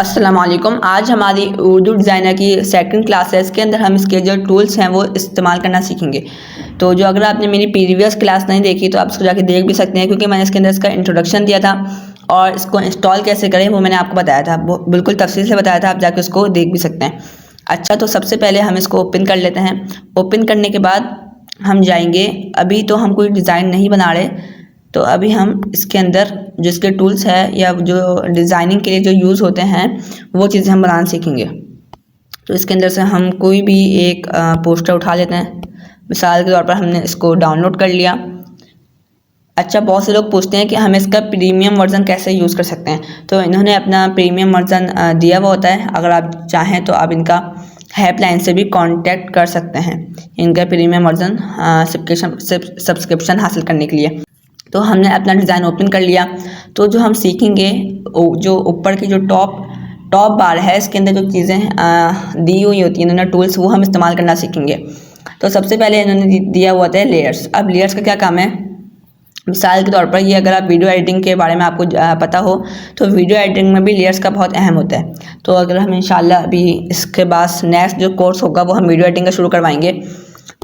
अस्सलामुअलैकुम। आज हमारी उर्दू डिज़ाइनर की सेकंड क्लास है। इसके अंदर हम इसके जो टूल्स हैं वो इस्तेमाल करना सीखेंगे। तो जो अगर आपने मेरी प्रीवियस क्लास नहीं देखी तो आप इसको जाके देख भी सकते हैं, क्योंकि मैंने इसके अंदर इसका इंट्रोडक्शन दिया था और इसको इंस्टॉल कैसे करें वो मैंने आपको बताया था, बिल्कुल तफसील से बताया था। आप जाके उसको देख भी सकते हैं। अच्छा, तो सबसे पहले हम इसको ओपन कर लेते हैं। ओपन करने के बाद हम जाएंगे, अभी तो हम कोई डिज़ाइन नहीं बना रहे, तो अभी हम इसके अंदर जो इसके टूल्स है या जो डिज़ाइनिंग के लिए जो यूज़ होते हैं वो चीज़ें हम बनाना सीखेंगे। तो इसके अंदर से हम कोई भी एक पोस्टर उठा लेते हैं। मिसाल के तौर पर हमने इसको डाउनलोड कर लिया। अच्छा, बहुत से लोग पूछते हैं कि हम इसका प्रीमियम वर्ज़न कैसे यूज़ कर सकते हैं, तो इन्होंने अपना प्रीमियम वर्ज़न दिया हुआ होता है। अगर आप चाहें तो आप इनका हेल्पलाइन से भी कांटेक्ट कर सकते हैं इनका प्रीमियम वर्ज़न सब्सक्रिप्शन हासिल करने के लिए। तो हमने अपना डिज़ाइन ओपन कर लिया। तो जो हम सीखेंगे, जो ऊपर की जो टॉप बार है, इसके अंदर जो चीज़ें दी हुई होती हैं इन्होंने टूल्स, वो हम इस्तेमाल करना सीखेंगे। तो सबसे पहले इन्होंने दिया हुआ है लेयर्स। अब लेयर्स का क्या काम है? मिसाल के तौर पर ये अगर आप वीडियो एडिटिंग के बारे में आपको पता हो तो वीडियो एडिटिंग में भी लेयर्स का बहुत अहम होता है। तो अगर हम इंशाल्लाह अभी इसके बाद नेक्स्ट जो कोर्स होगा वो हम वीडियो एडिटिंग का शुरू करवाएंगे।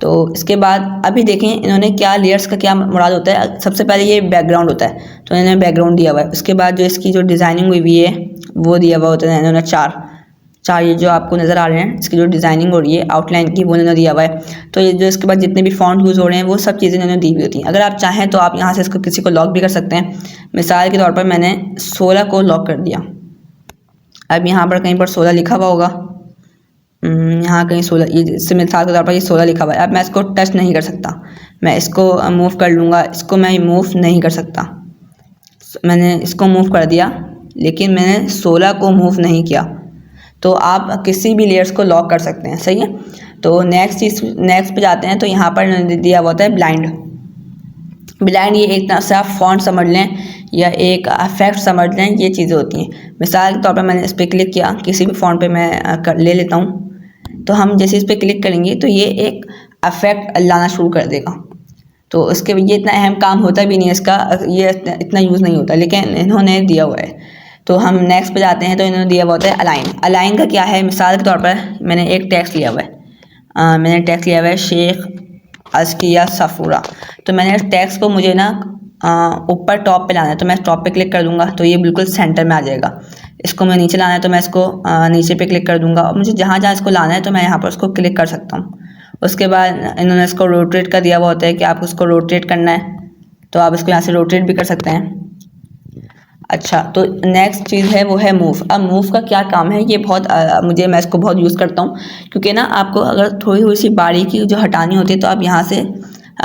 तो इसके बाद अभी देखें इन्होंने क्या लेयर्स का क्या मुराद होता है। सबसे पहले ये बैकग्राउंड होता है, तो इन्होंने बैकग्राउंड दिया हुआ है। उसके बाद जो इसकी जो डिज़ाइनिंग हुई है वो दिया हुआ होता है इन्होंने चार ये जो आपको नज़र आ रहे हैं, इसकी जो डिज़ाइनिंग हो रही है आउटलाइन की, वो इन्होंने दिया हुआ है। तो ये जो इसके बाद जितने भी फॉन्ट यूज़ हो रहे हैं वो सब चीज़ें इन्होंने दी हुई होती हैं। अगर आप चाहें तो आप यहाँ से इसको किसी को लॉक भी कर सकते हैं। मिसाल के तौर पर मैंने 16 को लॉक कर दिया। अब यहाँ पर कहीं पर 16 लिखा हुआ होगा, यहाँ कहीं 16, ये इससे मिसाल के तौर पर ये 16 लिखा हुआ है। अब मैं इसको टच नहीं कर सकता, मैं इसको मूव कर लूँगा, इसको मैं मूव नहीं कर सकता। मैंने इसको मूव कर दिया लेकिन मैंने 16 को मूव नहीं किया। तो आप किसी भी लेयर्स को लॉक कर सकते हैं, सही है। तो नेक्स्ट पे जाते हैं। तो यहाँ पर दिया हुआ होता है ब्लाइंड। ये एक तरह से आप फॉन्ट समझ लें या एक इफेक्ट समझ लें, ये चीज़ें होती हैं। मिसाल के तौर पर मैंने इस पर क्लिक किया, किसी भी फॉन्ट पे मैं ले लेता हूँ। तो हम जैसे इस पर क्लिक करेंगे तो ये एक इफेक्ट लाना शुरू कर देगा। तो इसके ये इतना अहम काम होता भी नहीं है इसका, ये इतना यूज़ नहीं होता, लेकिन इन्होंने दिया हुआ है। तो हम नेक्स्ट पे जाते हैं। तो इन्होंने दिया हुआ होता है अलाइन का क्या है? मिसाल के तौर पर मैंने एक टेक्स्ट लिया हुआ है, शेख अज़किया सफ़ूरा। तो मैंने इस टेक्स्ट को मुझे ना ऊपर टॉप पे लाना है, तो मैं टॉप पे क्लिक कर दूंगा तो ये बिल्कुल सेंटर में आ जाएगा। इसको मैं नीचे लाना है तो मैं इसको नीचे पे क्लिक कर दूंगा, और मुझे जहाँ जहाँ इसको लाना है तो मैं यहाँ पर उसको क्लिक कर सकता हूँ। उसके बाद इन्होंने इसको रोटेट का दिया हुआ होता है कि आपको इसको रोटेट करना है, तो आप इसको यहाँ से रोटेट भी कर सकते हैं। अच्छा, तो नेक्स्ट चीज़ है वो है मूव। अब मूव का क्या काम है? ये मैं इसको बहुत यूज़ करता हूँ, क्योंकि ना आपको अगर थोड़ी सी बारीकी जो हटानी होती है तो आप यहाँ से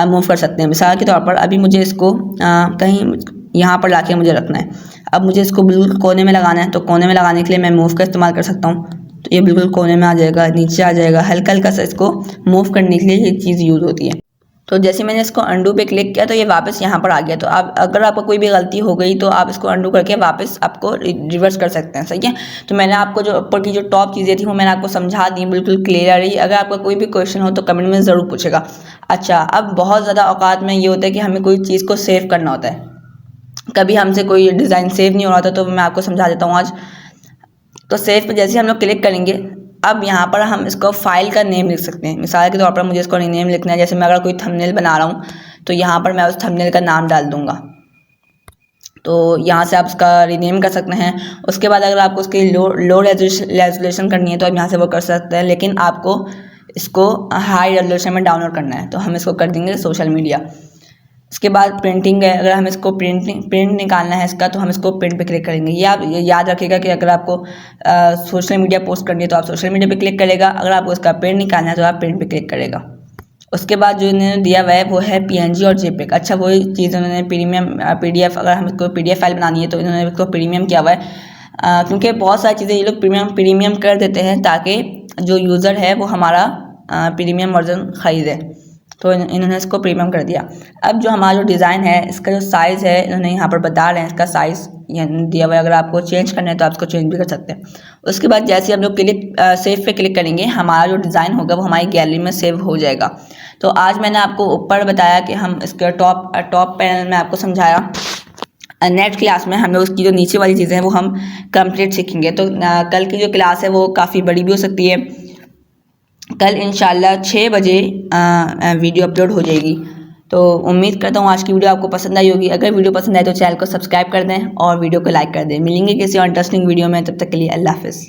मूव कर सकते हैं। मिसाल के तौर पर अभी मुझे इसको कहीं यहाँ पर लाके मुझे रखना है। अब मुझे इसको बिल्कुल कोने में लगाना है, तो कोने में लगाने के लिए मैं मूव का इस्तेमाल कर सकता हूँ। तो ये बिल्कुल कोने में आ जाएगा, नीचे आ जाएगा। हल्का हल्का सा इसको मूव करने के लिए ये चीज़ यूज़ होती है। तो जैसे मैंने इसको अंडू पे क्लिक किया तो ये वापस यहाँ पर आ गया। तो आप अगर आपको कोई भी गलती हो गई तो आप इसको अंडू करके वापस आपको रिवर्स कर सकते हैं, सही है। तो मैंने आपको जो ऊपर की जो टॉप चीज़ें थी वो मैंने आपको समझा दी बिल्कुल क्लियरली। अगर आपका कोई भी क्वेश्चन हो तो कमेंट में ज़रूर पूछेगा। अच्छा, अब बहुत ज़्यादा औकात में ये होता है कि हमें कोई चीज़ को सेव करना होता है। कभी हमसे कोई डिज़ाइन सेव नहीं हो रहा था, तो मैं आपको समझा देता हूँ आज। तो सेव पे जैसे हम लोग क्लिक करेंगे, अब यहाँ पर हम इसको फाइल का नेम लिख सकते हैं। मिसाल के तौर पर मुझे इसको नेम लिखना है, जैसे मैं अगर कोई थंबनेल बना रहा हूँ तो यहाँ पर मैं उस थंबनेल का नाम डाल दूँगा। तो यहाँ से आप उसका रीनेम कर सकते हैं। उसके बाद अगर आपको उसकी लो रेजोल्यूशन करनी है तो आप यहाँ से वो कर सकते हैं, लेकिन आपको इसको हाई रेजोल्यूशन में डाउनलोड करना है, तो हम इसको कर देंगे सोशल मीडिया। इसके बाद प्रिंटिंग है, अगर हम इसको प्रिंट निकालना है इसका, तो हम इसको प्रिंट पे क्लिक करेंगे। ये आप याद रखिएगा कि अगर आपको सोशल मीडिया पोस्ट करनी है तो आप सोशल मीडिया पे क्लिक करेगा, अगर आपको इसका प्रिंट निकालना है तो आप प्रिंट पे क्लिक करेगा। उसके बाद जो इन्होंने दिया हुआ है वो है PNG और JPEG। अच्छा, वही चीज़ उन्होंने प्रीमियम PDF, अगर हम इसको PDF फाइल बनानी है तो इन्होंने इसको प्रीमियम किया हुआ है, क्योंकि बहुत सारी चीज़ें ये लोग प्रीमियम कर देते हैं ताकि जो यूज़र है वो हमारा प्रीमियम वर्जन ख़रीदे। तो इन्होंने इसको प्रीमियम कर दिया। अब जो हमारा जो डिज़ाइन है इसका जो साइज़ है इन्होंने यहाँ पर बता रहे हैं, इसका साइज़ दिया हुआ है। अगर आपको चेंज करना है तो आप इसको चेंज भी कर सकते हैं। उसके बाद जैसे हम लोग सेव पे क्लिक करेंगे, हमारा जो डिज़ाइन होगा वो हमारी गैलरी में सेव हो जाएगा। तो आज मैंने आपको ऊपर बताया कि हम इसके टॉप पैनल में आपको समझाया नेक्स्ट क्लास में हमें उसकी जो नीचे वाली चीज़ें हैं वो हम कंप्लीट सीखेंगे। तो कल की जो क्लास है वो काफ़ी बड़ी भी हो सकती है। कल इंशाल्लाह 6 बजे वीडियो अपलोड हो जाएगी। तो उम्मीद करता हूँ आज की वीडियो आपको पसंद आई होगी। अगर वीडियो पसंद आए तो चैनल को सब्सक्राइब कर दें और वीडियो को लाइक कर दें। मिलेंगे किसी और इंटरेस्टिंग वीडियो में, तब तक के लिए अल्लाह हाफ़िज़।